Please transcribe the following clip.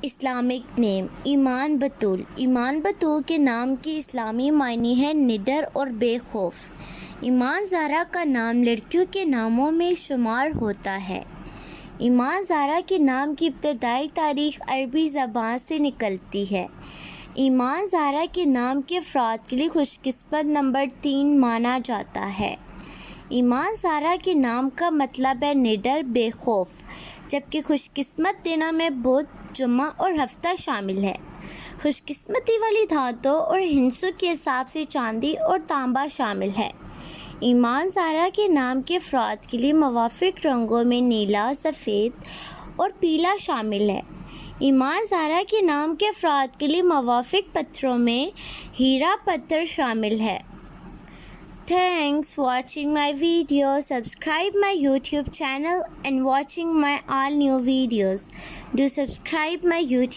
Islamic نیم ایمان بطول۔ ایمان بطول کے نام کی اسلامی معنی ہے نڈر اور بے خوف۔ ایمان زارا کا نام لڑکیوں کے ناموں میں شمار ہوتا ہے۔ ایمان زارا کے نام کی ابتدائی تاریخ عربی زبان سے نکلتی ہے۔ ایمان زارا کے نام کے افراد کے لیے خوش قسمت نمبر 3 مانا جاتا ہے۔ ایمان زارا کے نام کا مطلب ہے نڈر، بے خوف، جبکہ خوش قسمت دنوں میں بدھ، جمعہ اور ہفتہ شامل ہے۔ خوش قسمتی والی دھاتوں اور ہندسوں کے حساب سے چاندی اور تانبا شامل ہے۔ ایمان زارا کے نام کے افراد کے لیے موافق رنگوں میں نیلا، سفید اور پیلا شامل ہے۔ ایمان زارا کے نام کے افراد کے لیے موافق پتھروں میں ہیرا پتھر شامل ہے۔ Thanks for watching my video. Subscribe my YouTube channel and watching my all new videos. Do subscribe my YouTube